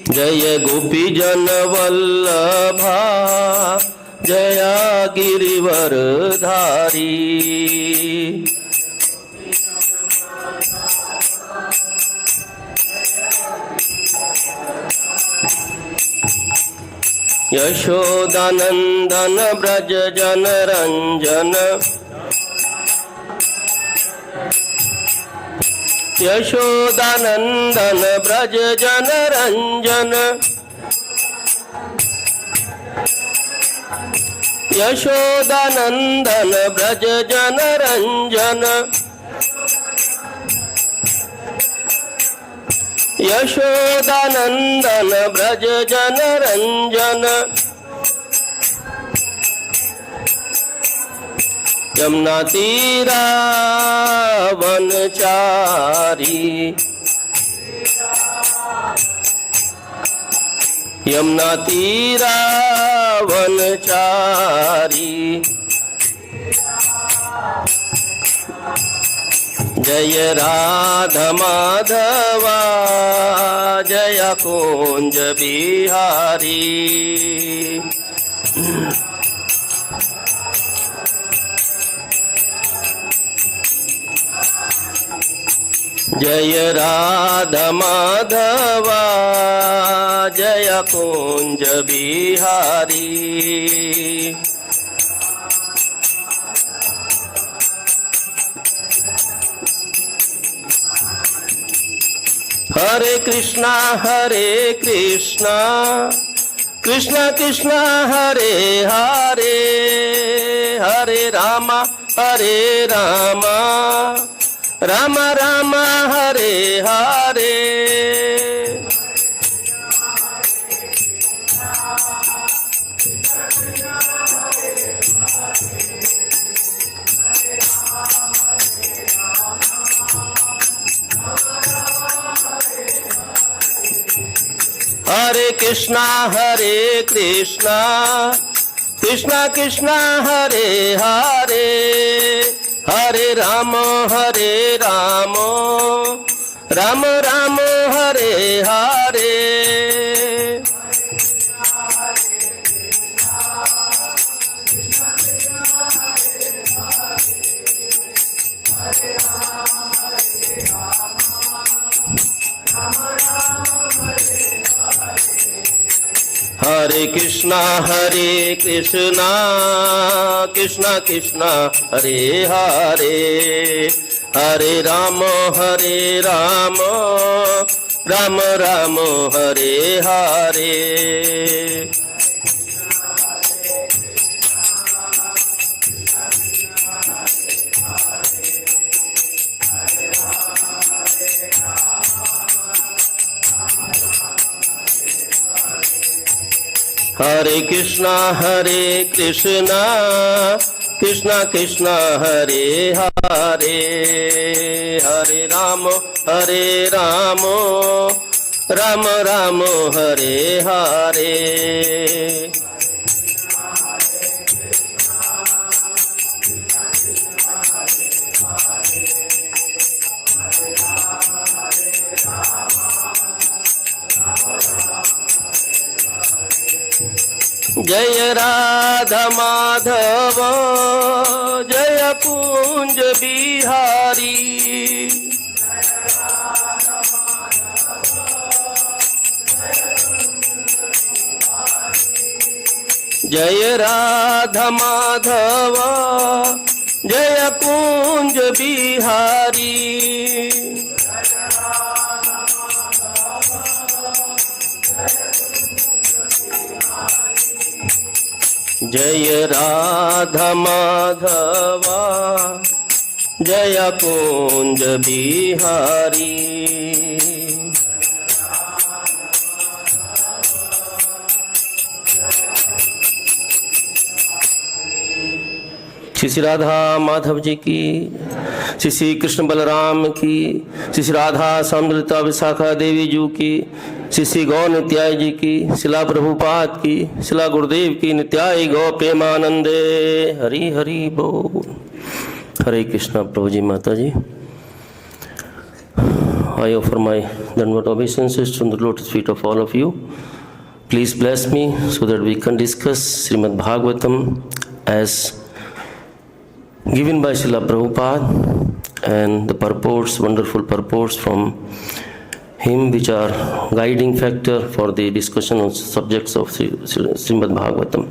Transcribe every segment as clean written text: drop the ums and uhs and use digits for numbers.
जय गोपी जन वल्लभा जय गिरिवरधारी। यशोदानंदन ब्रज जन रंजन यशोदानंदन ब्रज जन रंजन यशोदानंदन ब्रज जन रंजन यशोदानंदन ब्रज जन रंजन। यमुना तीरा वनचारी यमुना तीरा वनचारी। जय राधा माधवा जय कुंज बिहारी। जय राधा माधवा जय कुंज बिहारी। हरे कृष्णा कृष्णा कृष्णा हरे हरे हरे रामा राम राम हरे हरे। हरे कृष्णा कृष्णा कृष्णा हरे हरे हरे राम राम राम हरे हरे। हरे कृष्णा कृष्णा कृष्णा हरे हरे हरे राम राम राम हरे हरे। हरे कृष्णा कृष्णा कृष्णा हरे हरे हरे राम राम राम हरे हरे। जय राधा माधव जय कुंज बिहारी। जय राधा माधव जय कुंज बिहारी। जय राधा माधवा जय कुंज बिहारी। श्री राधा माधव जी की, श्री कृष्ण बलराम की, श्री राधा समृता विशाखा देवी जी की, श्री गौ नित्याय जी की, शिला प्रभुपाद की, शिला गुरुदेव की नित्याय गौ प्रेमानंदे। हरि हरि बोल। हरे कृष्णा प्रभु जी माता जी। I offer my Dandavat obeisances to the lotus feet of all of you. Please bless me so that we can discuss Srimad Bhagavatam as given by Srila Prabhupada and the purports, wonderful purports from him which are guiding factor for the discussion of subjects of Srimad Bhagavatam.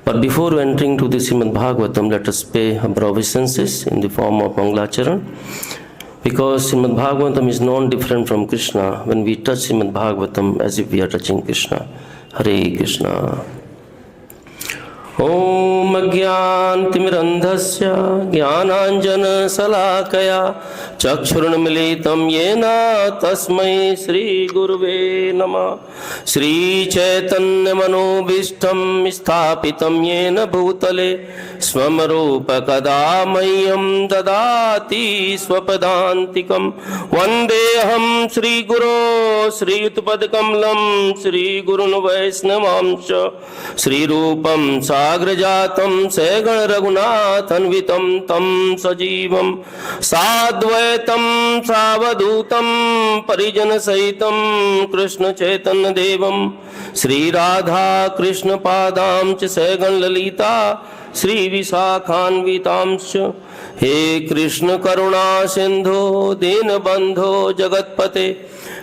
But before entering to the Srimad Bhagavatam, let us pay our obeisances in the form of Mangalacharan, because Srimad Bhagavatam is non-different from Krishna when we touch Srimad Bhagavatam as if we are touching Krishna. Hare Krishna. Om Ajnanatimirandhasya Jnananjana Salakaya Chakshurunmilitam Yena Tasmai Shri Guruve Namah. Shri Chaitanya Manobhishtam Sthapitam Yena Bhutale Swamarupa Kadamayam Dadati Swapadantikam Vandeham Shri Guru Shri Utpadkamlam Shri Gurun Vaisnavamcha Shri Rupam Sagrajatam Segana Raghunathanvitam Tam Sajivam Sadvaitam Savadutam Parijana Sahitam Krishna Chaitanya Devam Sri Radha Krishna Padam Ch Segan Lalita Sri Visakhanvitamscha. He Krishna Karuna Sindhu Dinabandho Jagatpate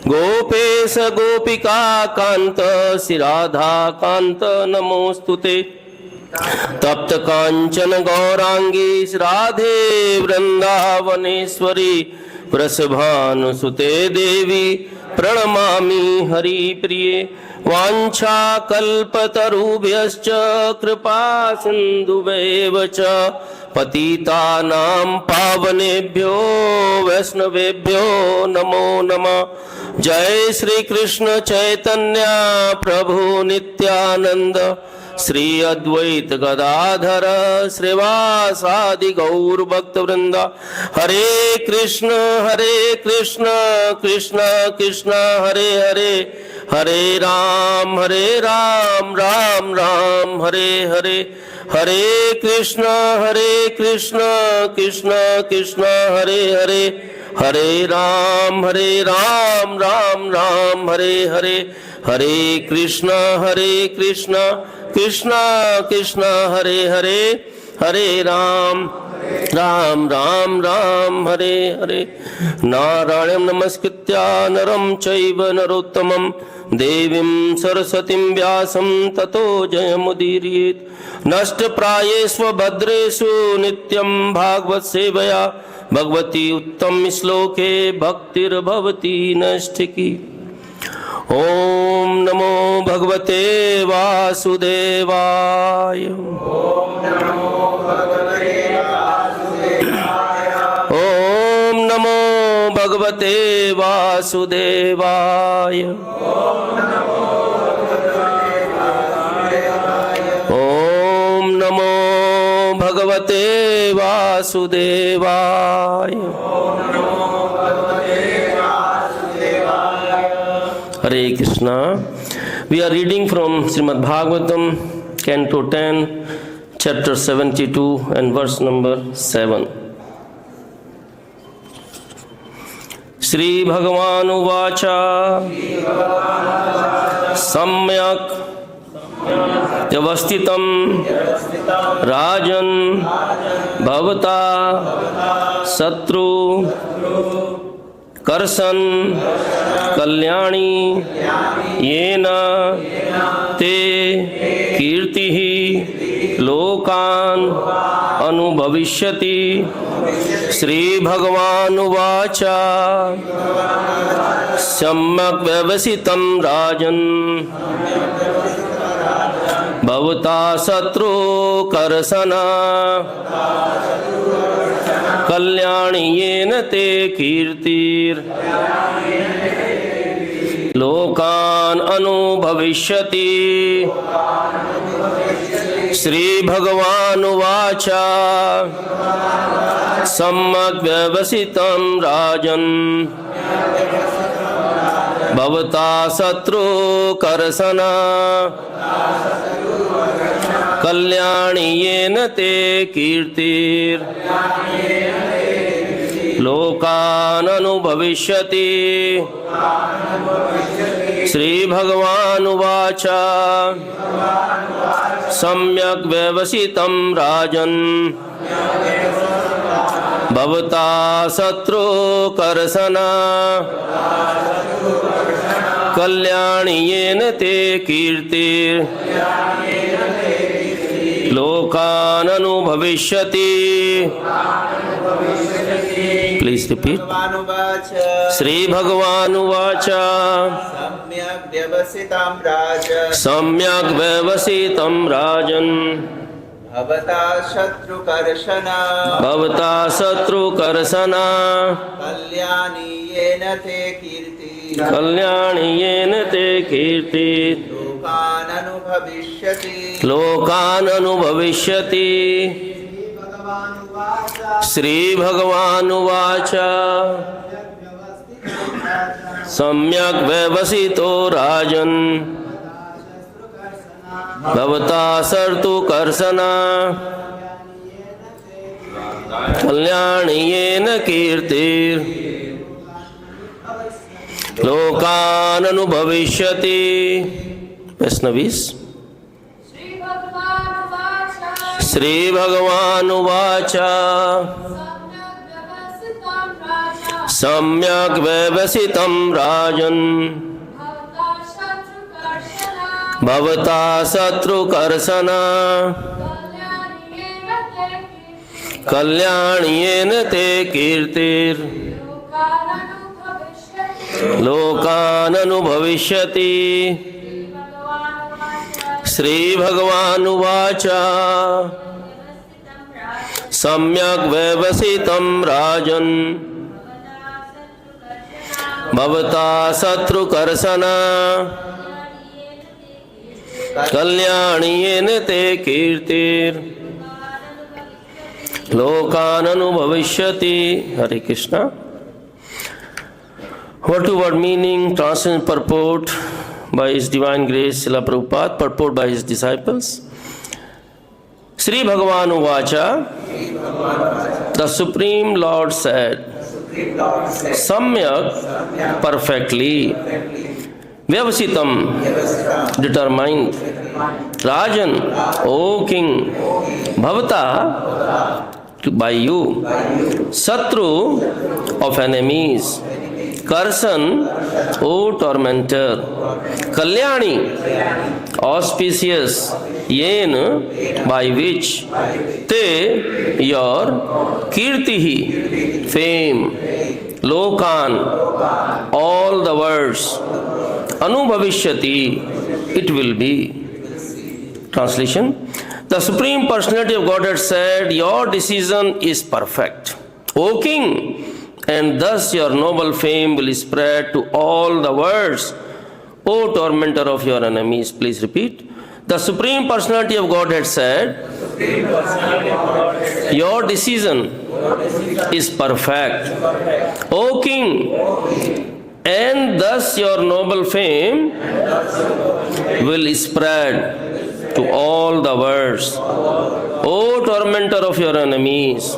Gopesa Gopika Kanta Sri Radha Kanta Namostute. Tapta Kanchana Gaurangi Radhe Vrindavaneshwari Prasabhanusute Devi Pranamami Hari Priye Vancha Kalpatarubhyascha Kripa Sindhuvevacha Patitanam Pavanebhyo Vaisnavebhyo Namo Namah. Jai Shri Krishna Chaitanya Prabhu Nityananda Shri Advaita Gadadhara Srivasadi Gaur Bhakta Vrinda. Hare Krishna Krishna Krishna Hare Hare Hare Ram Ram Ram Hare Hare. Hare Krishna Krishna Krishna Hare Hare Hare Ram Ram Ram Hare Hare. Hare Krishna Krishna Krishna Hare Hare Hare Ram Ram Hare Hare. Narayam Namaskritya Naram Chaiva Narottamam Devim Saraswatim Vyasam Tato Jayamudiriyet. Nashta Prayesva Bhadreshu Nityam Bhagavad Sevaya Bhagavati Uttam Shloke Bhaktir Bhavati Nashtiki. Om Namo Bhagavate Vasudevaya. Om Namo Bhagavate Vasudevaya. Om Namo Bhagavate Vasudevaya. Om Namo Bhagavate Vasudevaya. Hare Krishna. We are reading from Srimad Bhagavatam, Canto 10, Chapter 72 and verse number 7. śrī-bhagavān uvāca samyak vyavasitam rājan bhavatā satru-karśana kalyāṇī yena te kīrtiḥ lokān anubhaviṣyati. śrī-bhagavān uvāca samyak vyavasitam rājan bhavatā satru-karśana kalyāṇī yena te kīrtir lokān anubhaviṣyati. śrī-bhagavān uvāca samyak vyavasitam rājan bhavatā satru-karśana kalyāṇī yena te kīrtir lokān anubhaviṣyati. Śrī-bhagavān uvāca samyak vyavasitam rājan bhavatā satru-karśana kalyāṇī yena te kīrtir lokān anubhaviṣyati. Please repeat. Śrī-bhagavān uvāca samyak vyavasitam rājan bhavatā satru-karśana kalyāṇī yena te kīrtir kalyāṇī yena te kīrtir lokān anubhaviṣyati. Śrī-bhagavān uvāca samyak vyavasito rājan bhavatā satru-karśana kalyāṇī yena kīrtir lokān anubhaviṣyati. Vaishnavis. Śrī-bhagavān uvāca samyak vyavasitam rājan bhavatā satru-karśana kalyāṇī yena te kīrtir lokān anubhaviṣyati. Śrī-bhagavān uvāca samyak vyavasitam rājan bhavatā satru-karśana kalyāṇī yena te kīrtir lokān anubhaviṣyati. Hare Krishna. Word-to-word meaning, translation, purport by His Divine Grace Srila Prabhupada, purport by his disciples. Śrī-bhagavān uvāca, the Supreme Lord said, samyak, perfectly, vyavasitam, determined, rājan, O king, bhavatā, by you, satru, of enemies, Kṛṣṇa, O tormentor, kalyāṇī, auspicious, yena, by which, te, your, kīrtiḥ, fame, lokān, all the words, anubhaviṣyati, it will be. Translation. The Supreme Personality of Godhead said, your decision is perfect, O king, and thus your noble fame will spread to all the worlds, O tormentor of your enemies. Please repeat. The Supreme Personality of Godhead said, your decision is perfect, O king, and thus your noble fame will spread to all the worlds, O tormentor of your enemies.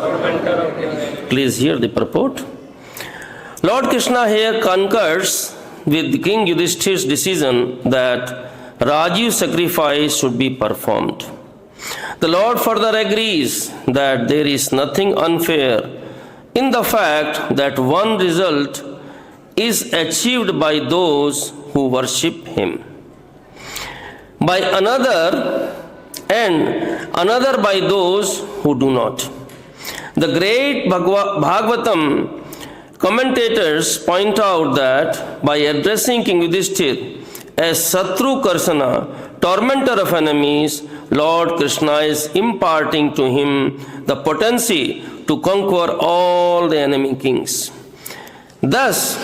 Please hear the purport. Lord Kṛṣṇa here concurs with King Yudhiṣṭhira's decision that Rājan sacrifice should be performed. The Lord further agrees that there is nothing unfair in the fact that one result is achieved by those who worship Him, by another, and another by those who do not. The great Bhagavatam commentators point out that by addressing King Yudhiṣṭhira as satru-karśana, tormentor of enemies, Lord Kṛṣṇa is imparting to him the potency to conquer all the enemy kings. Thus,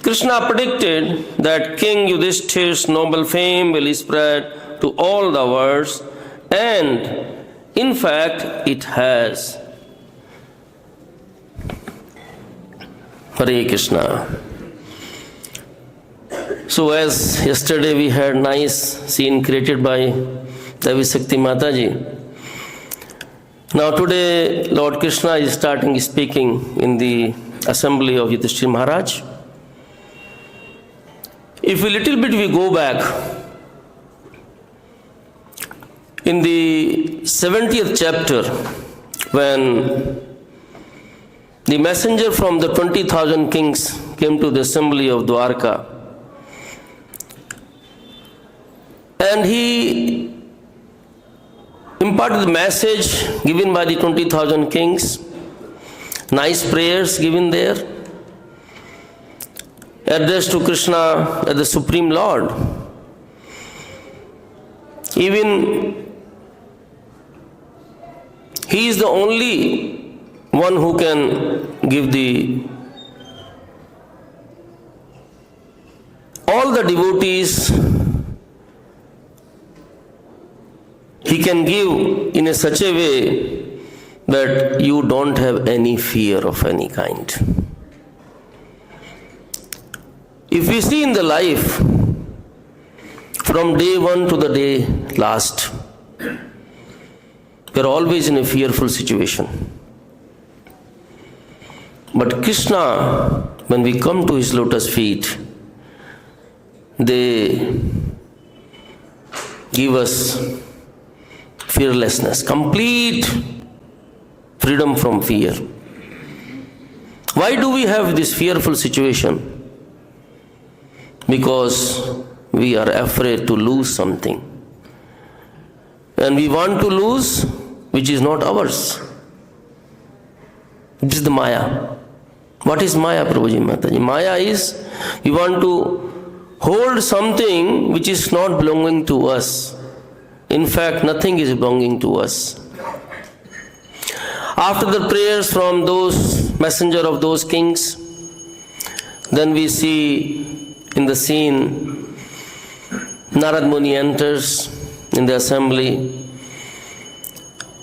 Kṛṣṇa predicted that King Yudhiṣṭhira's noble fame will spread to all the worlds, and in fact it has. Hare Krishna. So as yesterday we had nice scene created by Devi Shakti Mataji, Now today Lord Kṛṣṇa is starting speaking in the assembly of Yudhiṣṭhira Maharaj. If a little bit we go back, in the 70th chapter, when the messenger from the 20,000 kings came to the assembly of Dwarka, and he imparted the message given by the 20,000 kings, nice prayers given there, addressed to Kṛṣṇa as the Supreme Lord. Even he is the only one who can give all the devotees, he can give in such a way that you don't have any fear of any kind. If we see in the life, from day one to the day last, we are always in a fearful situation. But Kṛṣṇa, when we come to his lotus feet, they give us fearlessness, complete freedom from fear. Why do we have this fearful situation? Because we are afraid to lose something. And we want to lose which is not ours. This is the Maya. What is Maya, Prabhuji Mataji? Maya is, we want to hold something which is not belonging to us. In fact, nothing is belonging to us. After the prayers from those messenger of those kings, then we see in the scene, Narad Muni enters in the assembly,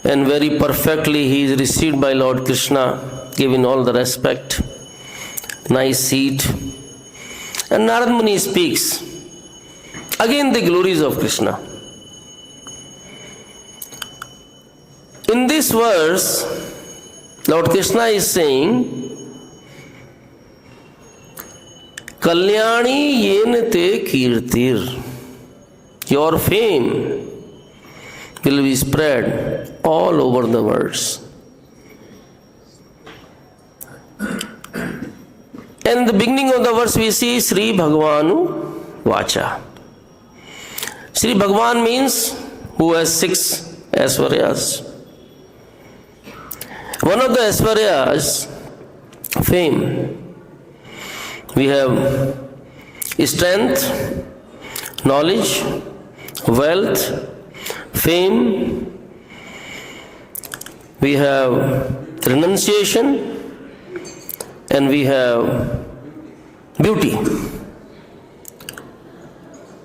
and very perfectly he is received by Lord Kṛṣṇa, given all the respect, nice seat. And Narad Muni speaks again the glories of Kṛṣṇa. In this verse, Lord Kṛṣṇa is saying, kalyāṇī yena kīrtir. Your fame will be spread all over the world. And in the beginning of the verse we see śrī-bhagavān uvāca. Śrī-bhagavān means who has 6 aishvaryas. One of the aishvaryas, fame. We have strength, knowledge, wealth, fame. We have renunciation, and we have beauty.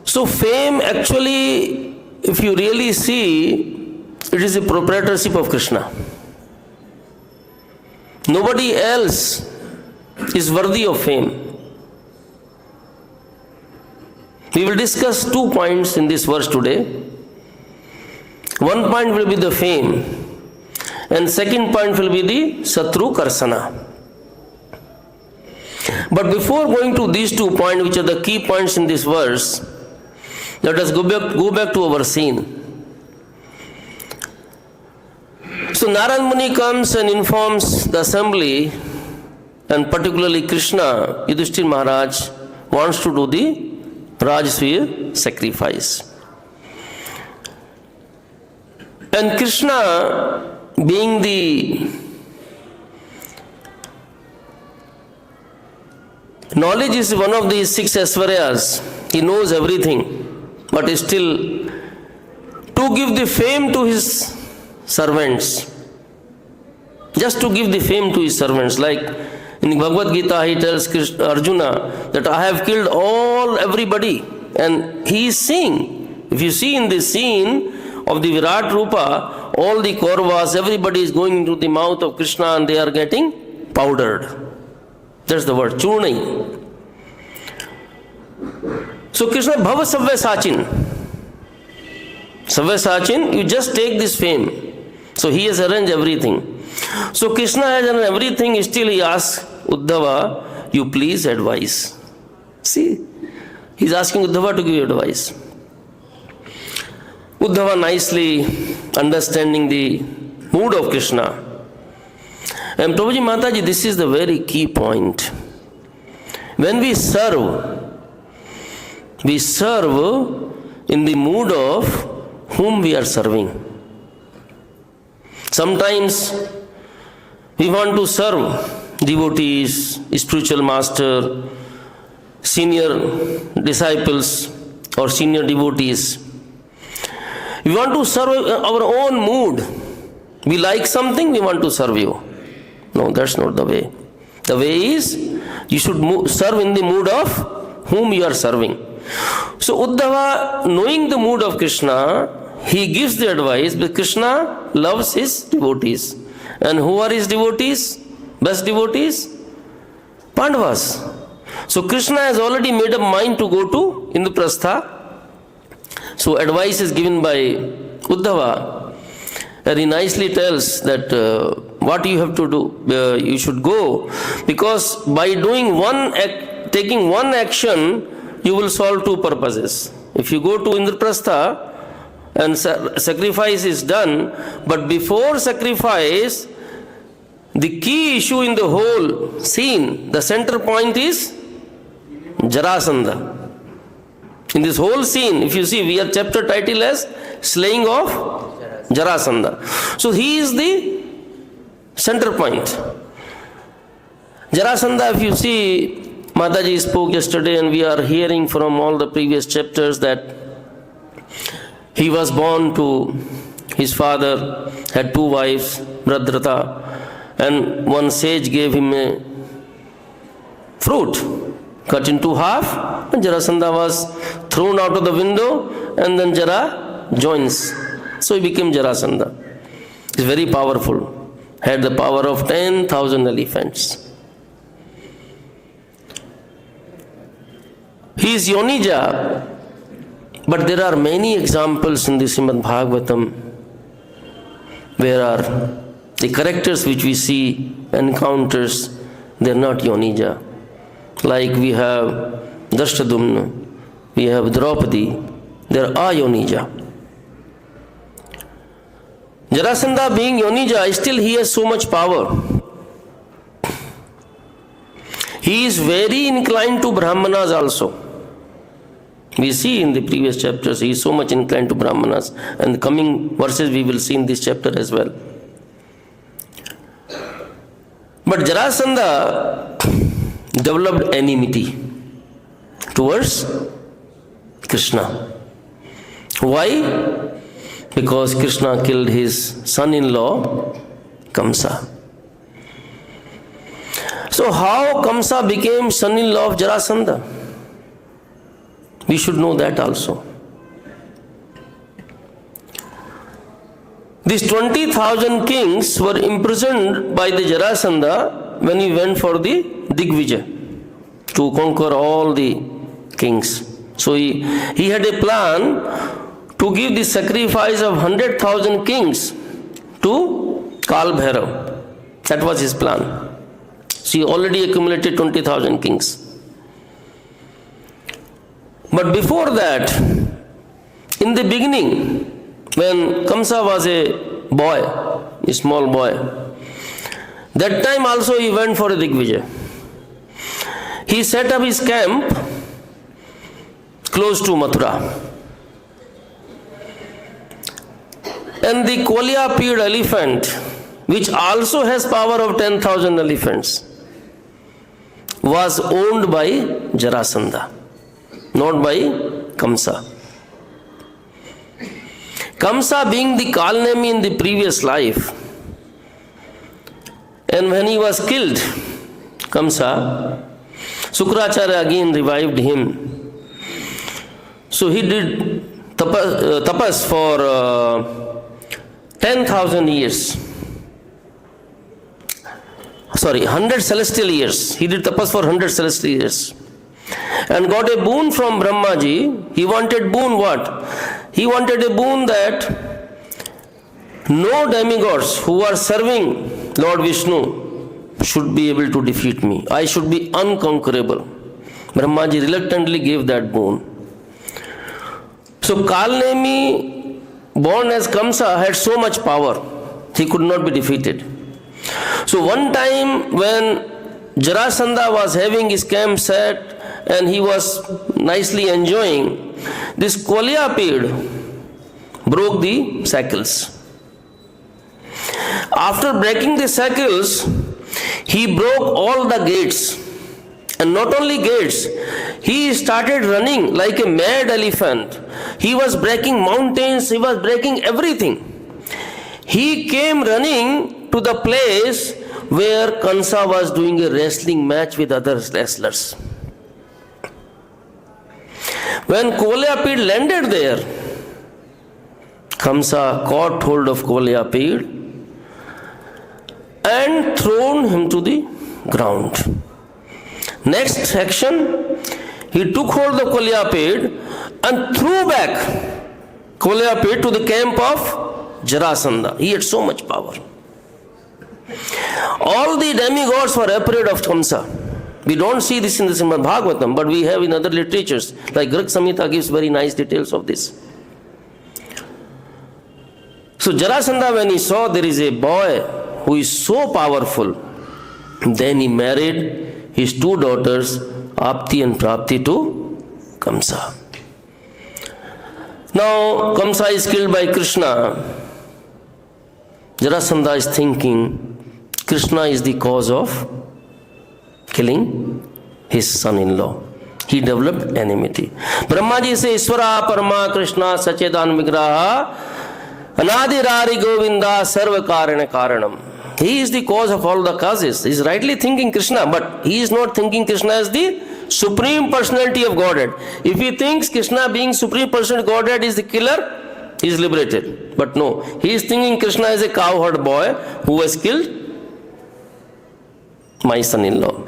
So fame actually, if you really see, it is a proprietorship of Kṛṣṇa. Nobody else is worthy of fame. We will discuss 2 points in this verse today. One point will be the fame, and second point will be the satru-karśana. But before going to these 2 points, which are the key points in this verse, let us go back to our scene. So Narad Muni comes and informs the assembly, and particularly Kṛṣṇa, Yudhiṣṭhira Maharaj wants to do the Rājasūya sacrifice. And Kṛṣṇa, being the knowledge is one of these 6 aishvaryas, he knows everything, but still to give the fame to his servants, just to give the fame to his servants, like in Bhagavad Gita he tells Arjuna that I have killed everybody, and he is seeing. If you see in this scene of the Virat Rupa, all the Kauravas, everybody is going into the mouth of Kṛṣṇa and they are getting powdered. That's the word, churnai. So Kṛṣṇa bhava savyasachin. Savyasachin, you just take this fame. So he has arranged everything. So Krishna has arranged everything, still he asks Uddhava, you please advise. See, he's asking Uddhava to give advice. Uddhava nicely understanding the mood of Krishna. And Prabhuji Mataji, this is the very key point. When we serve in the mood of whom we are serving. Sometimes we want to serve devotees, spiritual master, senior disciples or senior devotees. We want to serve our own mood. We like something, we want to serve you. No, that's not the way. The way is, you should serve in the mood of whom you are serving. So Uddhava, knowing the mood of Krishna, he gives the advice, but Krishna loves his devotees. And who are his devotees? Best devotees? Pandavas. So Krishna has already made up mind to go to Indraprastha. So advice is given by Uddhava. And he nicely tells that what you have to do. You should go, because by doing taking one action, you will solve two purposes. If you go to Indraprastha and sacrifice is done, but before sacrifice, the key issue in the whole scene, the center point is Jarasandha. In this whole scene, if you see, we are chapter title as Slaying of Jarasandha. So he is the center point. Jarasandha, if you see, Mataji spoke yesterday and we are hearing from all the previous chapters that he was born to his father, had two wives, Bhadratha, and one sage gave him a fruit, cut into half, and Jarasandha was thrown out of the window, and then Jara joins. So he became Jarasandha. He's very powerful, had the power of 10,000 elephants. He is Yonija, but there are many examples in the Srimad Bhagavatam where are the characters which we see, encounters, they are not Yonija. Like we have Drashtadumna, we have Draupadi, they are Ayonija. Jarasandha being Yonija, still he has so much power. He is very inclined to Brahmanas also. We see in the previous chapters, he is so much inclined to Brahmanas. And the coming verses we will see in this chapter as well. But Jarasandha developed enmity towards Krishna. Why? Because Krishna killed his son-in-law, Kamsa. So how Kamsa became son-in-law of Jarasandha? We should know that also. These 20,000 kings were imprisoned by the Jarasandha when he went for the Digvijay to conquer all the kings. So he had a plan to give the sacrifice of 100,000 kings to Kal Bhairav. That was his plan. So he already accumulated 20,000 kings. But before that, in the beginning, when Kamsa was a boy, a small boy, that time also he went for a Digvijay. He set up his camp close to Mathura. And the Kolya-peed elephant, which also has power of 10,000 elephants, was owned by Jarasandha, not by Kamsa. Kamsa being the Kalnemi in the previous life, and when he was killed, Kamsa, Sukracharya again revived him. So he did tapas for 10,000 years. 100 celestial years. He did tapas for 100 celestial years. And got a boon from Brahmaji. He wanted boon what? He wanted a boon that No demigods who are serving Lord Vishnu should be able to defeat me. I should be unconquerable. Brahmaji reluctantly gave that boon. So Kalnemi, born as Kamsa, had so much power. He could not be defeated. So one time when Jarasandha was having his camp set and he was nicely enjoying, this Kolyapid broke the shackles. After breaking the shackles, he broke all the gates. And not only gates, he started running like a mad elephant. He was breaking mountains, he was breaking everything. He came running to the place where Kamsa was doing a wrestling match with other wrestlers. When Kolyapid landed there, Kamsa caught hold of Kolyapid and thrown him to the ground. Next action, he took hold of Kolyapid and threw back Kolyapid to the camp of Jarasandha. He had so much power. All the demigods were afraid of Kamsa. We don't see this in the Srimad Bhagavatam, but we have in other literatures, like Greg Samhita gives very nice details of this. So Jarasandha, when he saw there is a boy who is so powerful, then he married his two daughters, Apti and Prapti, to Kamsa. Now Kamsa is killed by Kṛṣṇa. Jarasandha is thinking Kṛṣṇa is the cause of killing his son-in-law. He developed enmity. Brahmaji says, Isvara Parama Kṛṣṇa Sachedan Vigraha Anadirari Govinda Sarva Karana Karanam. He is the cause of all the causes. He is rightly thinking Kṛṣṇa, but he is not thinking Kṛṣṇa as the Supreme Personality of Godhead. If he thinks Kṛṣṇa being Supreme Personality of Godhead is the killer, he is liberated. But no, he is thinking Kṛṣṇa as a cowherd boy who has killed my son-in-law.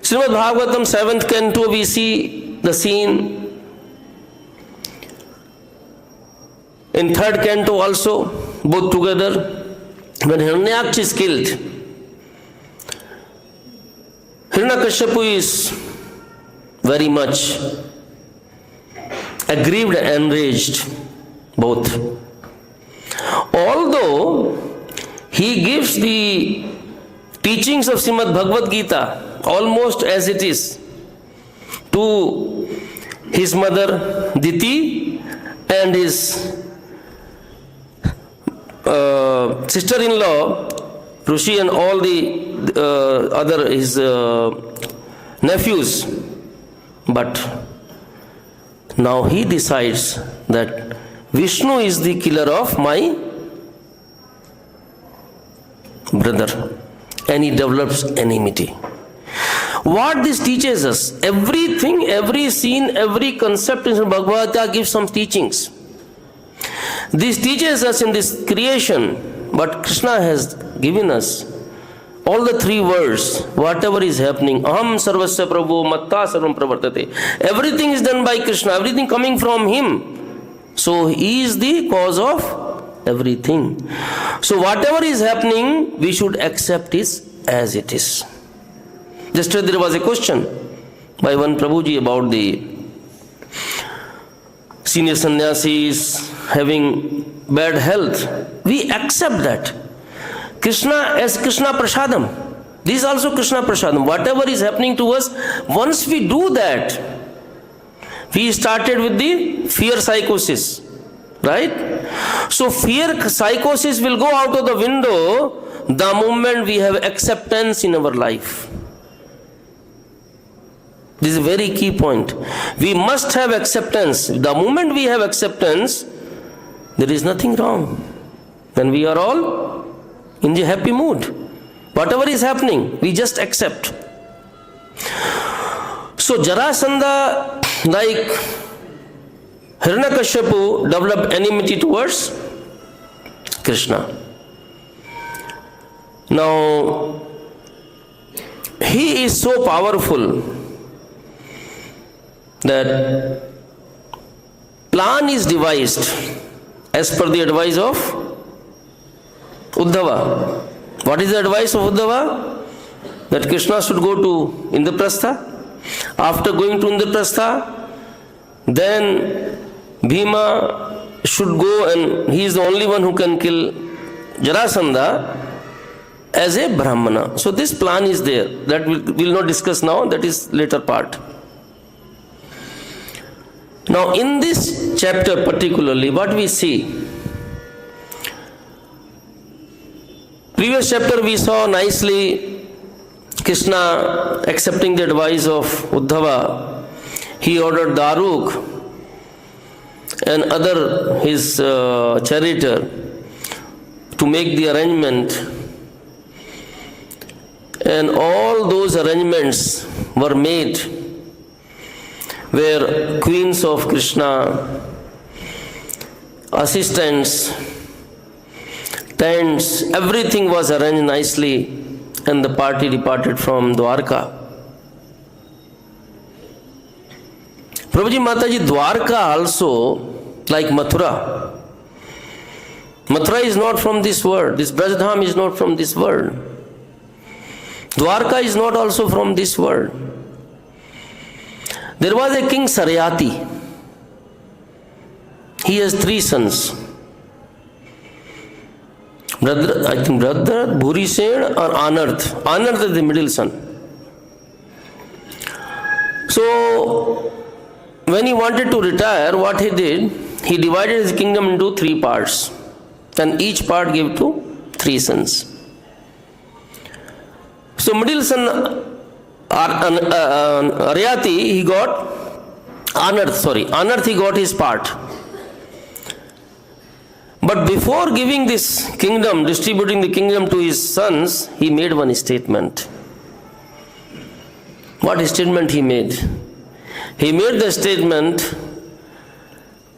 Srimad Bhagavatam 7th canto, we see the scene. In 3rd canto also, both together, when Hiranyaksh is killed, Hiranyakashipu is very much aggrieved and enraged, both. Although he gives the teachings of Srimad Bhagavad Gita almost as it is to his mother Diti and his sister-in-law Rishi and all the other his nephews, but now he decides that Vishnu is the killer of my brother, and he develops enmity. What this teaches us, everything, every scene, every concept in Bhagavata gives some teachings. This teaches us in this creation, but Kṛṣṇa has given us all the 3 words, whatever is happening, aham sarvasya prabhu matta sarvam pravartate. Everything is done by Kṛṣṇa, everything coming from him. So he is the cause of everything. So whatever is happening, we should accept it as it is. Yesterday there was a question by one Prabhuji about the senior sannyasis having bad health. We accept that. Kṛṣṇa as Kṛṣṇa Prasadam. This is also Kṛṣṇa Prasadam. Whatever is happening to us, once we do that, we started with the fear psychosis. Right? So fear psychosis will go out of the window the moment we have acceptance in our life. This is a very key point. We must have acceptance. The moment we have acceptance, there is nothing wrong. Then we are all in the happy mood. Whatever is happening, we just accept. So Jarasandha, like Hiranyakashipu, developed enmity towards Kṛṣṇa. Now, he is so powerful that plan is devised as per the advice of Uddhava. What is the advice of Uddhava? That Kṛṣṇa should go to Indraprastha. After going to Indraprastha, then Bhima should go, and he is the only one who can kill Jarasandha as a Brahmana. So this plan is there. That we'll not discuss now. That is later part. Now in this chapter particularly, what we see, previous chapter we saw nicely Kṛṣṇa accepting the advice of Uddhava. He ordered Daruk and other his charioteer to make the arrangement, and all those arrangements were made where queens of Kṛṣṇa, assistants, tents, everything was arranged nicely, and the party departed from Dwarka. Prabhuji Mataji, Dwarka also, like Mathura. Mathura is not from this world. This Brajadham is not from this world. Dwarka is not also from this world. There was a king Saryati. He has 3 sons. I think Brother, Bhurisen or Anarth. Anarth is the middle son. So, when he wanted to retire, what he did, he divided his kingdom into 3 parts. And each part gave to 3 sons. So, middle son Aryati, he got Anarth he got his part. But before giving this kingdom, distributing the kingdom to his sons, he made one statement. What statement he made? He made the statement,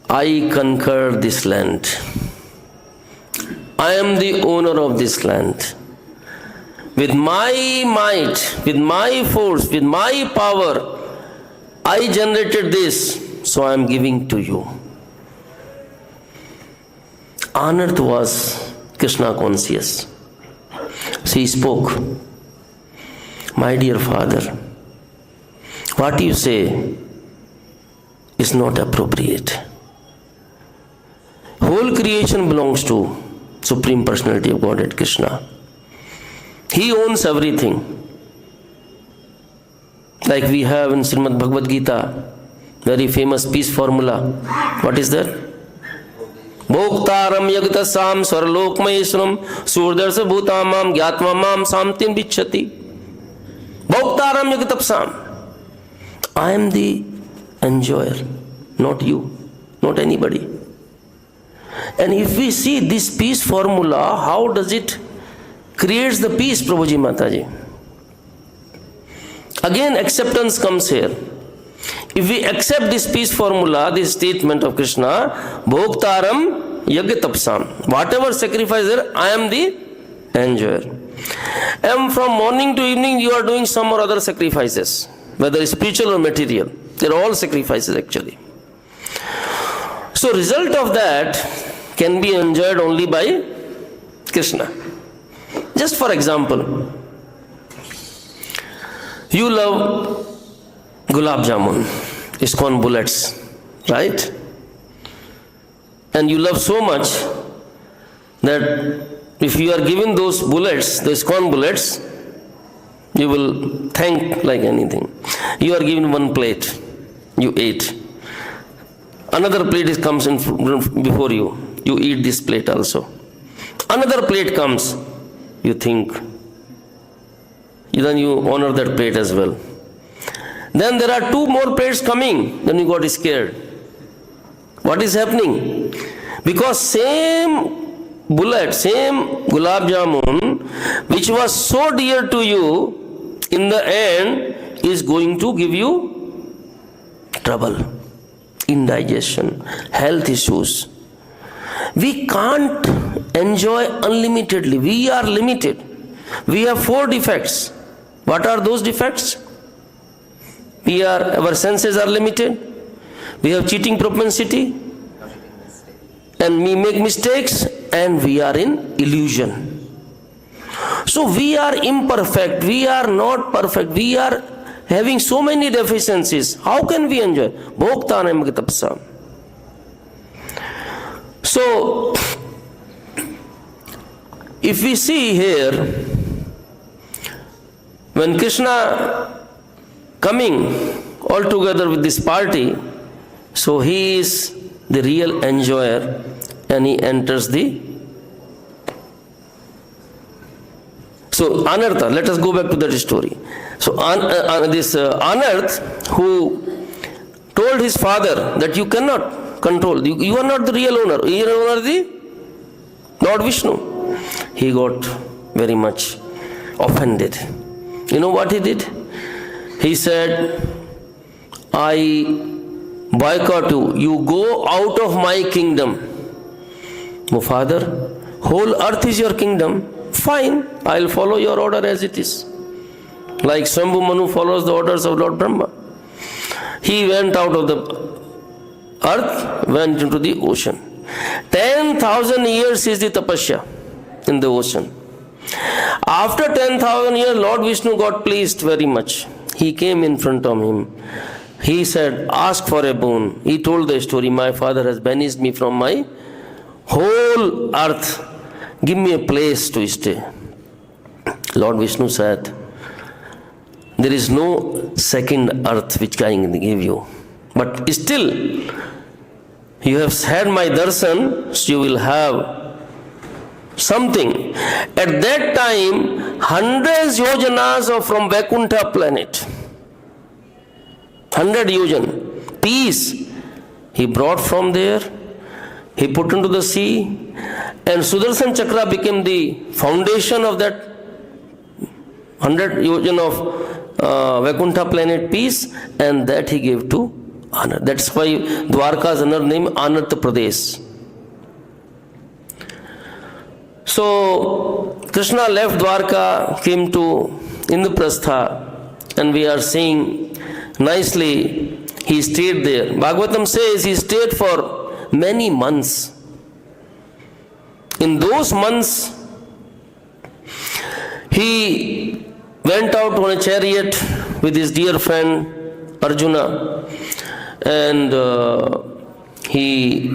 I conquer this land. I am the owner of this land. With my might, with my force, with my power, I generated this, so I am giving to you. Anarth was Kṛṣṇa conscious. So he spoke, my dear father, what you say is not appropriate. Whole creation belongs to Supreme Personality of Godhead, Kṛṣṇa. He owns everything. Like we have in Srimad Bhagavad Gita, very famous peace formula. What is that? Bhoktaram yagtasam swarlokmayeswaram surdarsa bhutamam gyatmamam samtin vichyati. Bhoktaram yagatapsam. I am the enjoyer, not you, not anybody. And if we see this peace formula, how does it creates the peace, Prabhuji Mataji? Again, acceptance comes here. If we accept this peace formula, this statement of Kṛṣṇa, Bhoktaram Yagatapsam, whatever sacrifice there, I am the enjoyer. And from morning to evening, you are doing some or other sacrifices, whether spiritual or material. They are all sacrifices actually. So, result of that can be enjoyed only by Kṛṣṇa. Just for example, you love gulab jamun, ISKCON bullets, right? And you love so much that if you are given those bullets, the ISKCON bullets, you will thank like anything. You are given one plate, you ate. Another plate comes in before you, you eat this plate also. Another plate comes, you think, then you honor that plate as well. Then there are 2 more plates coming, then you got scared. What is happening? Because same bullet, same gulab jamun, which was so dear to you, in the end is going to give you trouble, indigestion, health issues. We can't enjoy unlimitedly. We are limited. We have 4 defects. What are those defects? Our senses are limited. We have cheating propensity. and we make mistakes and we are in illusion. So we are imperfect, we are not perfect, we are having so many deficiencies. How can we enjoy? Bhoktānam tapsa. So, if we see here, when Krishna coming all together with this party, so he is the real enjoyer and he enters the. So Anartha, let us go back to that story. So this Anarth who told his father that you cannot control, you are not the real owner, you are the Lord Vishnu. He got very much offended. You know what he did? He said, I boycott you. You go out of my kingdom. Oh father, whole earth is your kingdom. Fine, I'll follow your order as it is. Like Swambhu Manu follows the orders of Lord Brahma. He went out of the earth, went into the ocean. 10,000 years is the tapasya in the ocean. After 10,000 years, Lord Vishnu got pleased very much. He came in front of him. He said, ask for a boon. He told the story, my father has banished me from my whole earth. Give me a place to stay. Lord Vishnu said, there is no second earth which I can give you. But still, you have had my darshan, so you will have something. At that time, hundreds yojanas are from Vaikuntha planet. 100 yojan. Peace. He brought from there. He put into the sea. And Sudarshan Chakra became the foundation of that 100 yojan of Vaikuntha planet peace, and that he gave to Anartha. That's why Dwarka is another name, Anartha Pradesh. So Krishna left Dwarka, came to Indraprastha, and we are seeing nicely he stayed there. Bhagavatam says he stayed for many months. In those months, he went out on a chariot with his dear friend Arjuna, and he,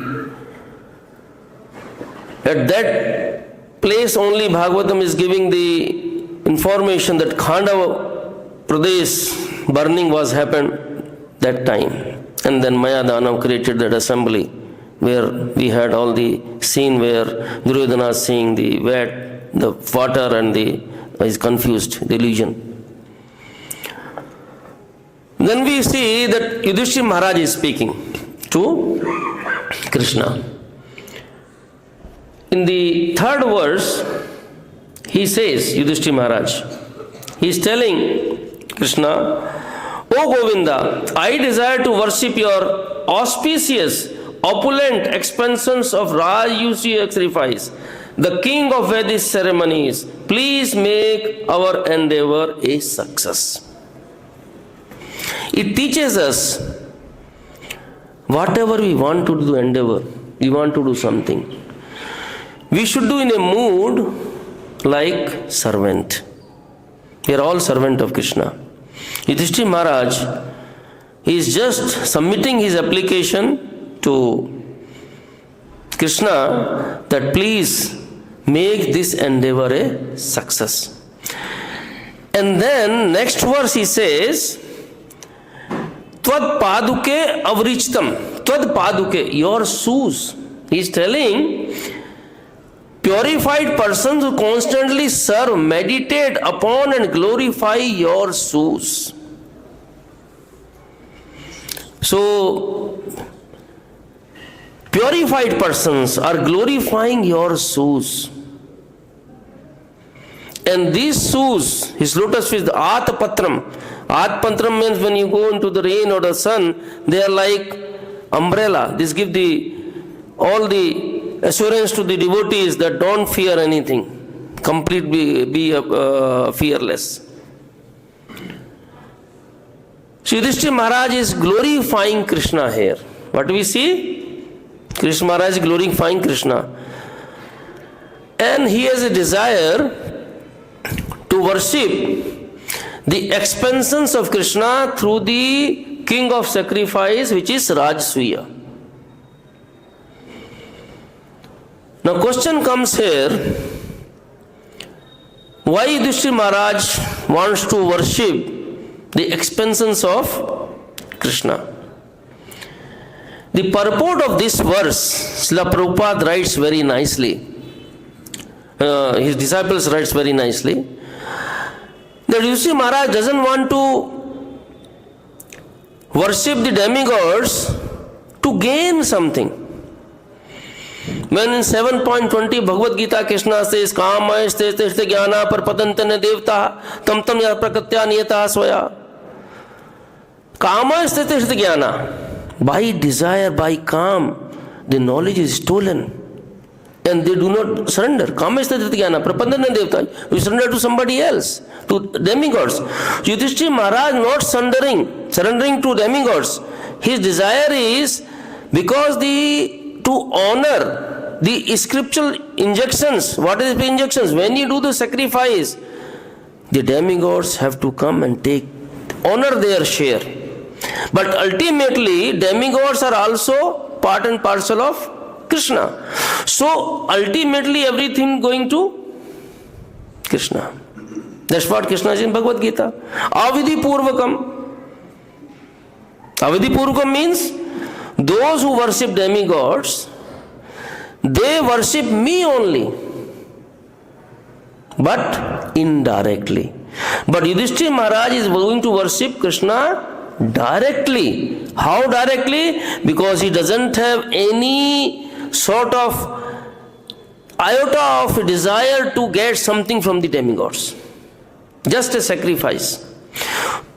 at that place only Bhagavatam is giving the information that Khandava Pradesh burning was happened that time, and then Maya Danav created that assembly where we had all the scene where Duryodhana is seeing the wet, the water, and is confused, the illusion. Then we see that Yudhiṣṭhira Maharaj is speaking to Krishna. In the third verse, he says, Yudhiṣṭhira Maharaj, he is telling Krishna, O Govinda, I desire to worship your auspicious, opulent expansions of Rājasūya sacrifice, the king of Vedic ceremonies. Please make our endeavor a success. It teaches us, whatever we want to do endeavor, we want to do something, we should do in a mood like servant. We are all servant of Krishna. Yudhiṣṭhira Maharaj is just submitting his application to Krishna that please make this endeavor a success. And then next verse he says, Tvad paduke avrichtam. Tvad paduke, your shoes. He is telling purified persons who constantly serve, meditate upon and glorify your shoes. So, purified persons are glorifying your shoes. And these shoes, his lotus feet, the Atpatram. Atpatram means when you go into the rain or the sun, they are like umbrella. This gives all the assurance to the devotees that don't fear anything. Completely be fearless. So Yudhiṣṭhira Maharaj is glorifying Krishna here. What do we see? Krishna Maharaj is glorifying Krishna. And he has a desire to worship the expansions of Krishna through the king of sacrifice, which is Rājasūya. Now question comes here, why Yudhiṣṭhira Maharaj wants to worship the expansions of Krishna? The purport of this verse, Srila Prabhupada writes very nicely, his disciples writes very nicely, that Yudhiṣṭhira Maharaj doesn't want to worship the demigods to gain something. When in 7.20 Bhagavad Gita Krishna says, Kāma śrī-bhagavān jnana parpadantane devta tam tam ya prakritya niyata svaya. Kāma śrī-bhagavān jnana. By desire, by kam, the knowledge is stolen. And they do not surrender. Kāma śrī-bhagavān jnana parpadantane devta. We surrender to somebody else, to demigods. Yudhiṣṭhira Maharaj not surrendering to demigods. His desire is because to honor the scriptural injunctions. What is the injunctions? When you do the sacrifice, the demigods have to come and honor their share. But ultimately, demigods are also part and parcel of Krishna. So ultimately, everything going to Krishna. That's what Krishna is in Bhagavad Gita. Avidhi-purvakam. Avidhi-purvakam means those who worship demigods, they worship me only, but indirectly. But Yudhiṣṭhira Maharaj is going to worship Krishna directly. How directly? Because he doesn't have any sort of iota of desire to get something from the demigods. Just a sacrifice.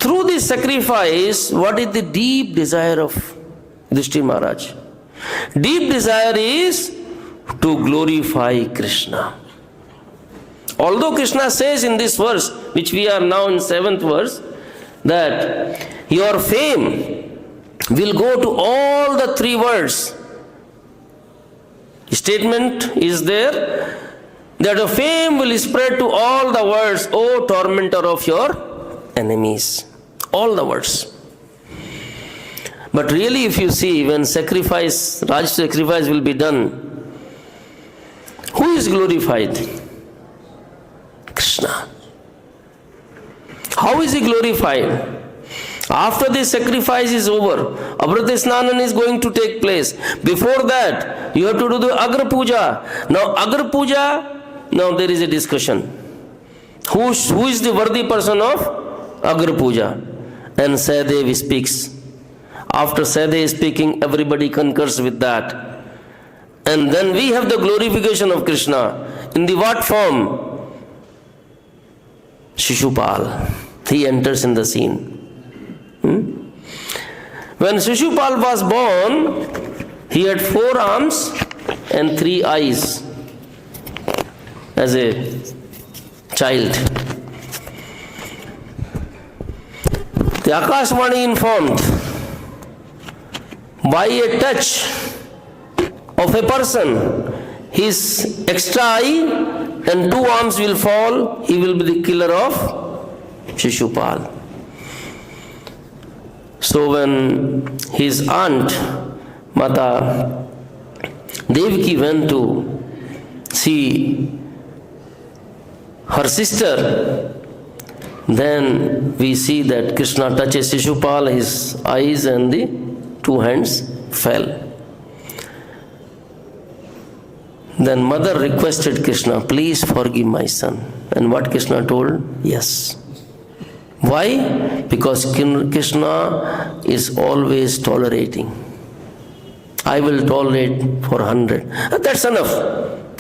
Through this sacrifice, what is the deep desire of Yudhiṣṭhira Maharaj? Deep desire is to glorify Krishna. Although Krishna says in this verse, which we are now in 7th verse, that your fame will go to all the 3 worlds. Statement is there that your fame will spread to all the worlds, O tormentor of your enemies. All the worlds. But really, if you see, when Raj sacrifice will be done, who is glorified? Krishna. How is he glorified? After this sacrifice is over, Abrata Snanan is going to take place. Before that, you have to do the Agra Puja. Now, Agra Puja, now there is a discussion. Who is the worthy person of Agra Puja? And Sahadev speaks. After Sahadev speaking, everybody concurs with that. And then we have the glorification of Krishna. In the what form? Shishupal. He enters in the scene. When Shishupal was born, he had 4 arms and 3 eyes as a child. The Akashvani informed, by a touch of a person, his extra eye and 2 arms will fall, he will be the killer of Shishupal. So when his aunt, Mata Devaki, went to see her sister, then we see that Krishna touches Shishupal, his eyes and the 2 hands fell. Then mother requested Krishna, please forgive my son. And what Krishna told? Yes. Why? Because Krishna is always tolerating. I will tolerate for 100. That's enough.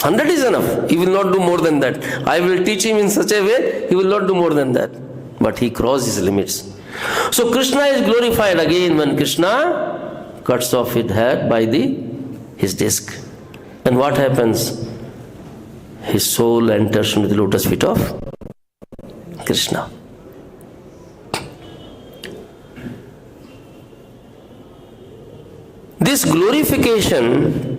100 is enough. He will not do more than that. I will teach him in such a way, he will not do more than that. But he crossed his limits. So Krishna is glorified again when Krishna cuts off his head by his disc. And what happens? His soul enters into the lotus feet of Krishna. This glorification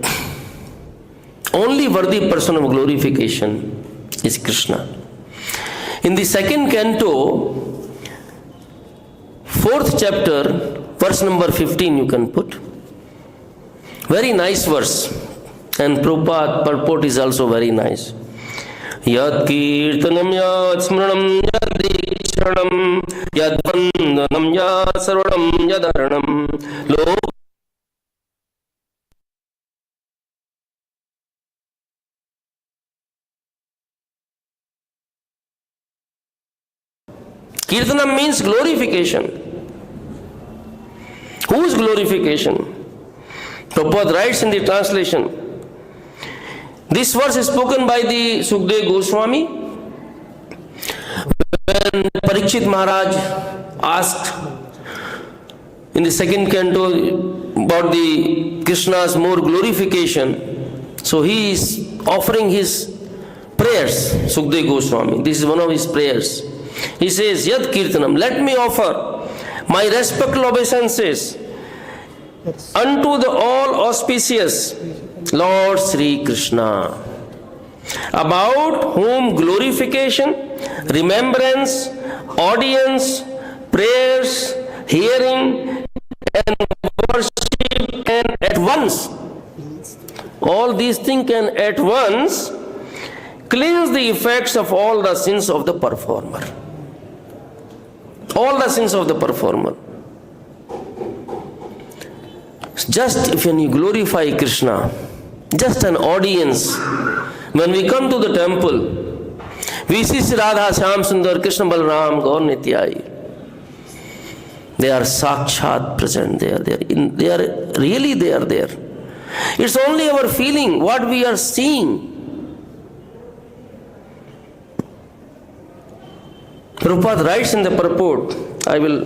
only worthy person of glorification is Krishna. In the second canto, 4th chapter, verse number 15 you can put. Very nice verse. And Prabhupada purport is also very nice. Yad kirtanam yad smranam yad dikshanam yad vandanam yad sarvanam yad aranam Kirtanam means glorification. Whose glorification? Prabhupada writes in the translation. This verse is spoken by the Sukadeva Goswami when Parikshit Maharaj asked in the second canto about the Krishna's more glorification. So he is offering his prayers, Sukadeva Goswami. This is one of his prayers. He says, Yad Kirtanam, let me offer my respectful obeisances unto the all auspicious Lord Sri Krishna, about whom glorification, remembrance, audience, prayers, hearing and worship can at once, all these things can at once cleanse the effects of all the sins of the performer. All the sins of the performer. Just when you glorify Krishna, just an audience, when we come to the temple, we see Radha, Shyam Sundar, Krishna Balaram, Gaur Nityai. They are sakshat present, they are there. They are really there. It's only our feeling, what we are seeing. Prabhupada writes in the Purport, I will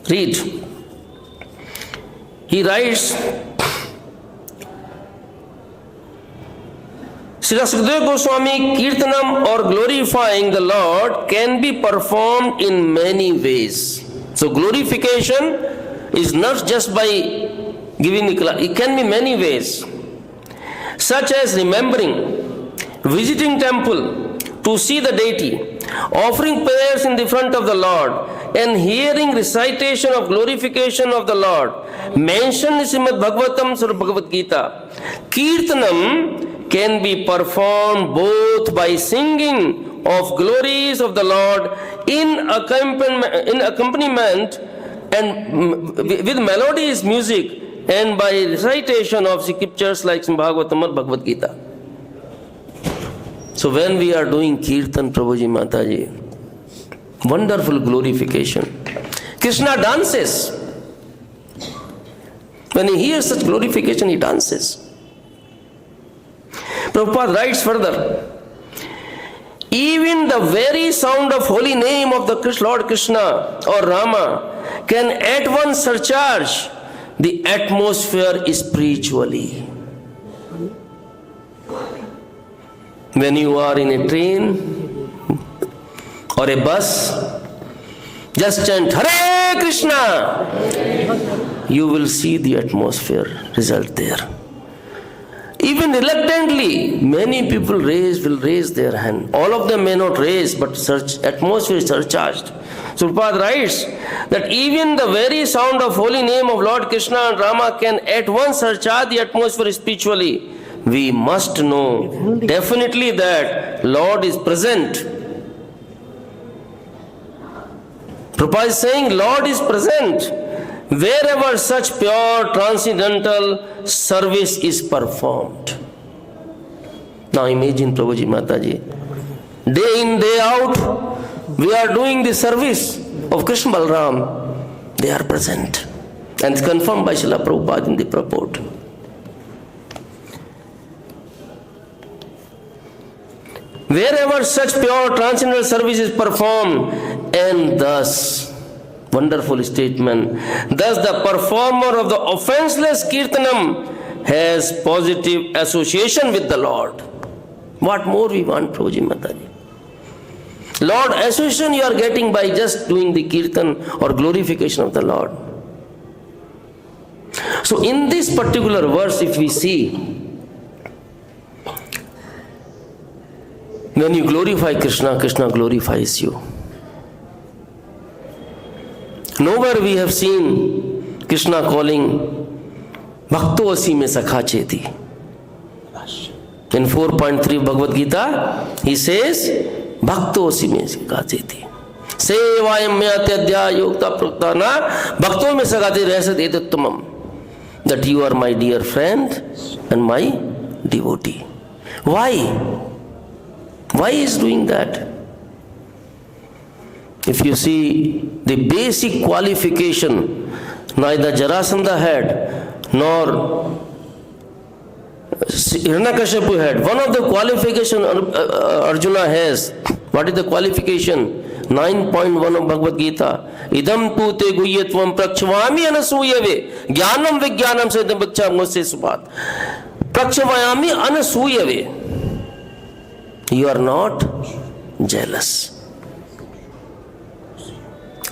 read. He writes, Srila Sukadeva Goswami, Kirtanam or glorifying the Lord can be performed in many ways. So glorification is not just by giving the class, it can be many ways. Such as remembering, visiting temple to see the deity, offering prayers in the front of the Lord, and hearing recitation of glorification of the Lord, mentioned in Srimad Bhagavatam, Bhagavad Gita. Kirtanam can be performed both by singing of glories of the Lord in accompaniment and with melodious music, and by recitation of scriptures like Bhagavatam or Bhagavad Gita. So when we are doing Kirtan, Prabhuji Mataji, wonderful glorification. Krishna dances. When he hears such glorification, he dances. Prabhupada writes further, even the very sound of holy name of the Lord Krishna or Rama can at once surcharge the atmosphere spiritually. When you are in a train or a bus, just chant Hare Krishna. You will see the atmosphere result there. Even reluctantly, many people will raise their hand. All of them may not raise, but atmosphere is surcharged. So Prabhupada writes that even the very sound of holy name of Lord Krishna and Rama can at once surcharge the atmosphere spiritually. We must know definitely that Lord is present. Prabhupada is saying Lord is present wherever such pure transcendental service is performed. Now imagine Prabhuji Mataji, day in, day out, we are doing the service of Krishna Balaram. They are present. And it's confirmed by Srila Prabhupada in the Purport. Wherever such pure transcendental service is performed, and thus, wonderful statement, thus the performer of the offenseless Kirtanam has positive association with the Lord. What more we want, Prabhuji Mataji? Lord, association you are getting by just doing the Kirtan or glorification of the Lord. So in this particular verse, if we see, When you glorify Krishna, Krishna glorifies you. Nowhere we have seen Krishna calling Bhakto asi me sakha cheti. In 4.3 Bhagavad Gita, he says, Bhakto asi me sakha cheti. Sevayam me atyadhya yukta praktana Bhakto me sakha cheti resat etattumam. That you are my dear friend and my devotee. Why? Why is doing that? If you see the basic qualification neither Jarasandha had nor Hiranyakashipu had. One of the qualification Arjuna has. What is the qualification? 9.1 of Bhagavad Gita. Idam tu te guhyatvam prakshvami anasuyave jnanam vijnanam sahitam bacham gosse supat. Prakshvayami anasuyave. You are not jealous.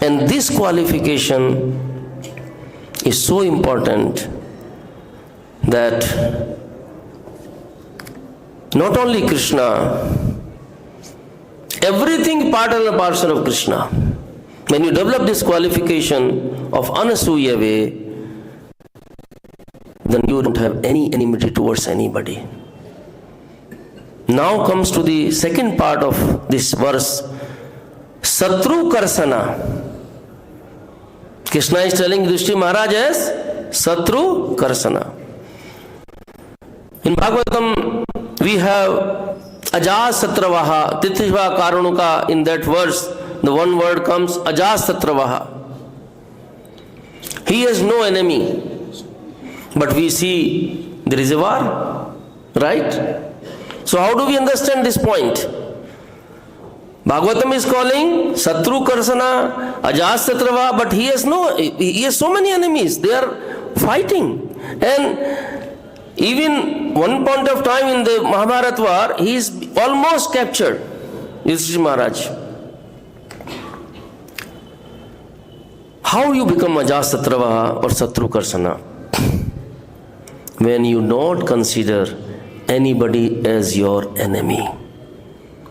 And this qualification is so important that not only Krishna, everything part and parcel of Krishna. When you develop this qualification of anasuya way, then you don't have any enmity towards anybody. Now comes to the second part of this verse, satru-karśana. Krishna is telling Yudhiṣṭhira Maharaj as satru-karśana. In Bhagavatam, we have ajāsatravaha, tithiva karunuka. In that verse, the one word comes ajāsatravaha. He has no enemy. But we see there is a war, right? So how do we understand this point? Bhagavatam is calling satru-karśana, ajāsatravaha, but he has so many enemies. They are fighting. And even one point of time in the Mahabharata war, he is almost captured, Yudhiṣṭhira Maharaj. How you become ajāsatravaha or satru-karśana? When you not consider anybody as your enemy.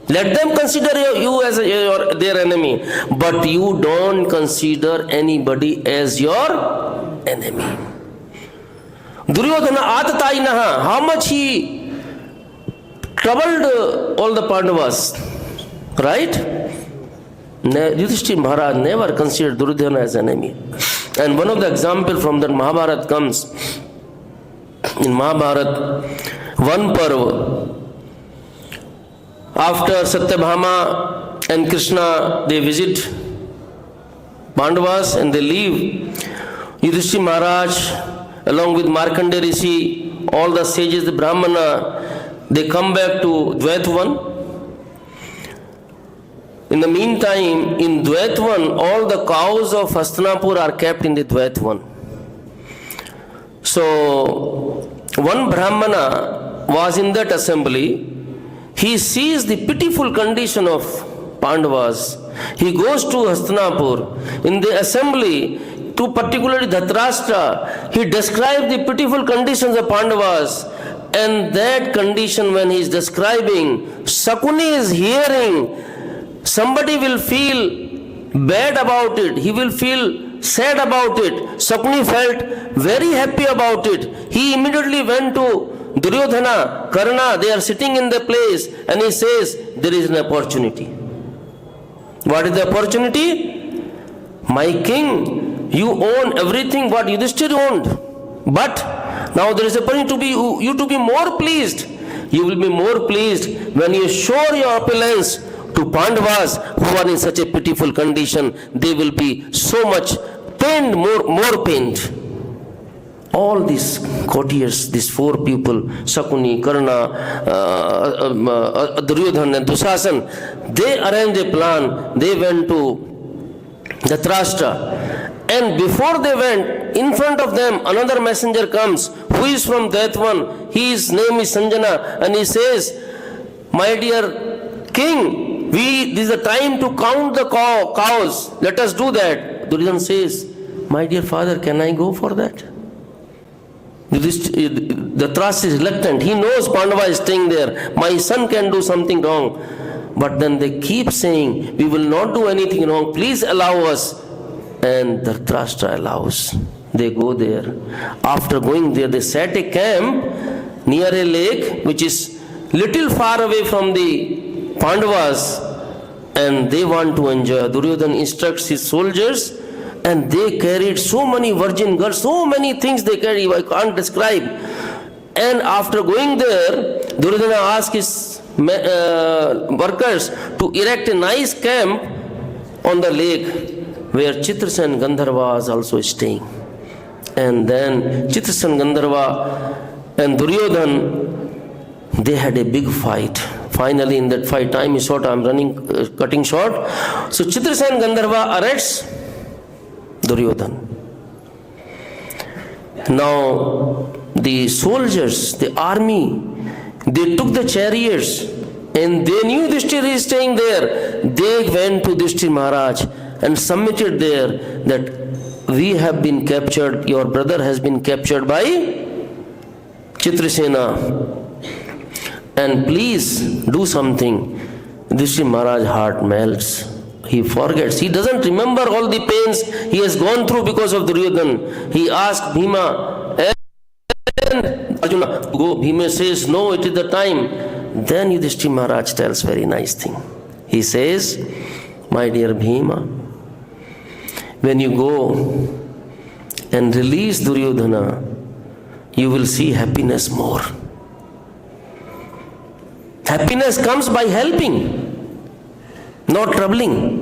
Let them consider you as their enemy, but you don't consider anybody as your enemy. Duryodhana atatainaha, how much he troubled all the Pandavas, right? Yudhiṣṭhira Maharaj never considered Duryodhana as enemy. And one of the examples from that Mahabharata comes in Mahabharata, one parva. After Satyabhama and Krishna, they visit Pandavas and they leave. Yudhiṣṭhira Maharaj, along with Markandeya Rishi, all the sages, the Brahmana, they come back to Dvaitavan. In the meantime, in Dvaitavan, all the cows of Hastinapur are kept in the Dvaitavan. So, one Brahmana was in that assembly. He sees the pitiful condition of Pandavas. He goes to Hastinapur. In the assembly, to particularly Dhritarashtra, he described the pitiful conditions of Pandavas. And that condition, when he is describing, Sakuni is hearing. Somebody will feel bad about it. He will feel sad about it. Sakuni felt very happy about it. He immediately went to Duryodhana, Karna, they are sitting in the place, and he says, there is an opportunity. What is the opportunity? My king, you own everything what Yudhiṣṭhira owned. But now there is a point to be you to be more pleased. You will be more pleased when you show your opulence to Pandavas who are in such a pitiful condition. They will be so much pained, more pained. All these courtiers, these four people, Sakuni, Karna, Duryodhana and Dushasan, they arranged a plan. They went to Dhritarashtra. And before they went, in front of them, another messenger comes, who is from Dvaitavan. His name is Sanjana. And he says, my dear king, this is the time to count the cows. Let us do that. Duryodhana says, my dear father, can I go for that? The trust is reluctant. He knows Pandava is staying there. My son can do something wrong. But then they keep saying, we will not do anything wrong, please allow us. And Dhritarashtra allows. They go there. After going there, they set a camp near a lake which is little far away from the Pandavas, and they want to enjoy. Duryodhana instructs his soldiers, and they carried so many virgin girls, so many things they carried, I can't describe. And after going there, Duryodhana asked his workers to erect a nice camp on the lake where Chitrasen and Gandharva is also staying. And then Chitrasen, Gandharva and Duryodhana, they had a big fight. Finally, in that fight, time is short, I am cutting short. So Chitrasen and Gandharva arrests Duryodhana. Now, the soldiers, the army, they took the chariots and they knew Yudhiṣṭhira is staying there. They went to Yudhiṣṭhira Maharaj and submitted there that we have been captured, your brother has been captured by Chitrasena, and please do something. Yudhiṣṭhira Maharaj's heart melts. He forgets. He doesn't remember all the pains he has gone through because of Duryodhana. He asked Bhima and Arjuna, go. Bhima says, no, it is the time. Then Yudhiṣṭhira Maharaj tells very nice thing. He says, my dear Bhima, when you go and release Duryodhana, you will see happiness more. Happiness comes by helping, not troubling.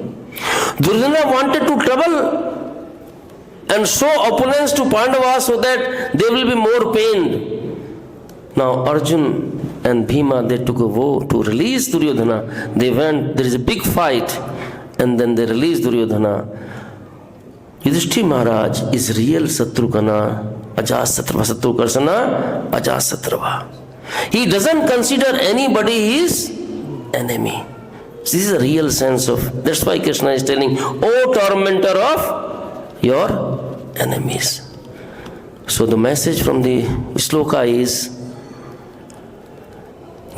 Duryodhana wanted to trouble and show opulence to Pandavas so that they will be more pained. Now Arjuna and Bhima, they took a vow to release Duryodhana. They went, there is a big fight, and then they released Duryodhana. Yudhiṣṭhira Maharaj is real satru-ghna, satru-karśana, satru-ghna. He doesn't consider anybody his enemy. This is a real sense of, that's why Kṛṣṇa is telling, O tormentor of your enemies. So the message from the shloka is,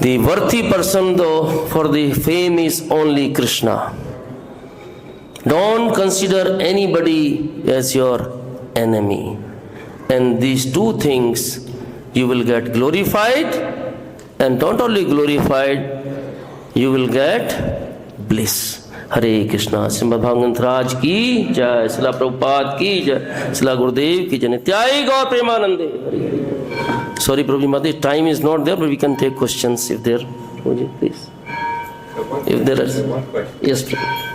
the worthy person though for the fame is only Kṛṣṇa. Don't consider anybody as your enemy. And these two things, you will get glorified, and not only glorified, you will get bliss. Hare Krishna. Srimad Bhagavatam Raj ki jai, Srila Prabhupada ki jai, Srila Gurudev ki jai, Nityai Gaur Premanande. Sorry, Prabhu Mati, time is not there, but we can take questions if there. Please. If there is. Yes, Prabhu.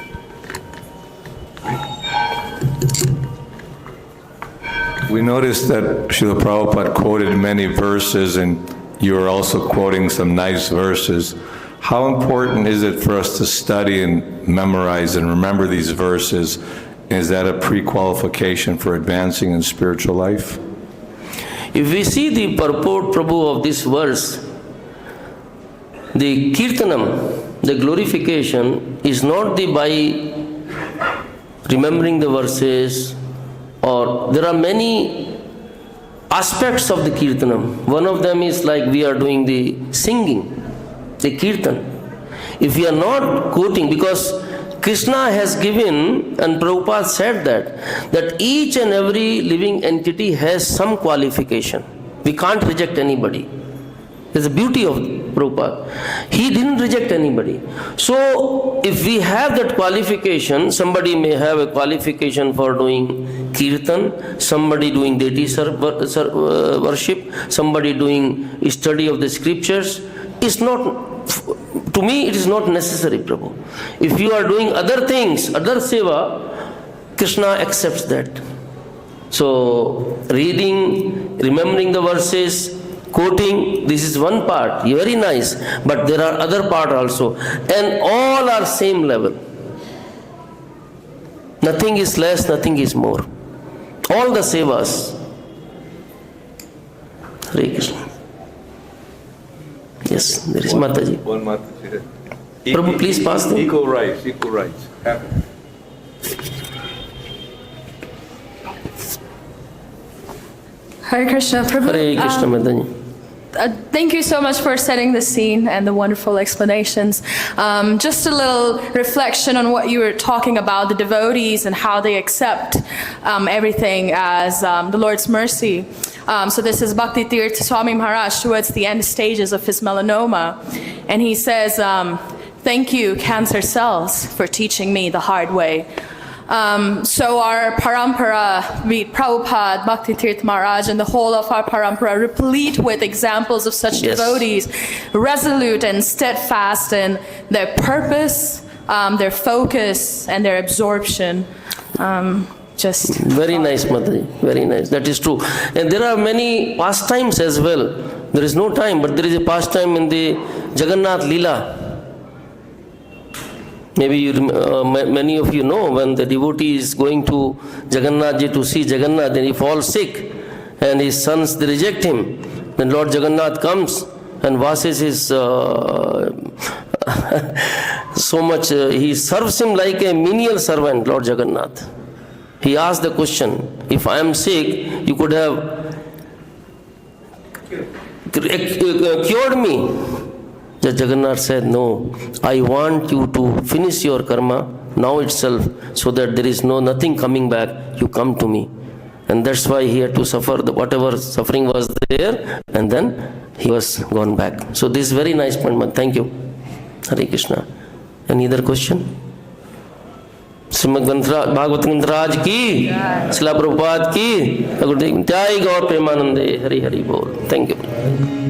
We noticed that Srila Prabhupada quoted many verses, and you are also quoting some nice verses. How important is it for us to study and memorize and remember these verses? Is that a pre-qualification for advancing in spiritual life? If we see the purport, Prabhu, of this verse, the kirtanam, the glorification, is not the by remembering the verses, or there are many aspects of the kirtanam. One of them is like we are doing the singing, the kirtan. If we are not quoting, because Kṛṣṇa has given, and Prabhupada said that each and every living entity has some qualification. We can't reject anybody. There's the beauty of Prabhupada. He didn't reject anybody. So, if we have that qualification, somebody may have a qualification for doing kirtan, somebody doing deity worship, somebody doing study of the scriptures. It's not, to me, it is not necessary, Prabhu. If you are doing other things, other seva, Kṛṣṇa accepts that. So, reading, remembering the verses, quoting, this is one part, very nice, but there are other part also, and all are same level. Nothing is less, nothing is more. All the sevas. Hare Krishna. Yes, there is Mataji. One Mataji. Prabhu, please pass them. Equal rights, equal rights. Hare Krishna, Prabhu. Hare Krishna, Mataji. Thank you so much for setting the scene and the wonderful explanations. Just a little reflection on what you were talking about, the devotees and how they accept everything as the Lord's mercy. So this is Bhakti Tirtha Swami Maharaj towards the end stages of his melanoma. And he says, thank you, cancer cells, for teaching me the hard way. So our parampara, be it Prabhupada, Bhakti Tirtha Maharaj, and the whole of our parampara, replete with examples of such devotees, resolute and steadfast in their purpose, their focus, and their absorption. Just very nice, Mataji. Very nice. That is true. And there are many pastimes as well. There is no time, but there is a pastime in the Jagannath Leela. Maybe you, many of you know, when the devotee is going to Jagannath Ji to see Jagannath, then he falls sick and his sons, they reject him. Then Lord Jagannath comes and washes his so much, he serves him like a menial servant, Lord Jagannath. He asked the question, if I am sick, you could have cured me. Jagannath said, no, I want you to finish your karma now itself, so that there is nothing coming back. You come to me. And that's why he had to suffer whatever suffering was there, and then he was gone back. So this is very nice point. Thank you. Hare Krishna. Any other question? Srimad Bhagavatam Raj ki, Srila Prabhupada ki, Jai Gaur Premanande, Hari Hari Bol. Thank you.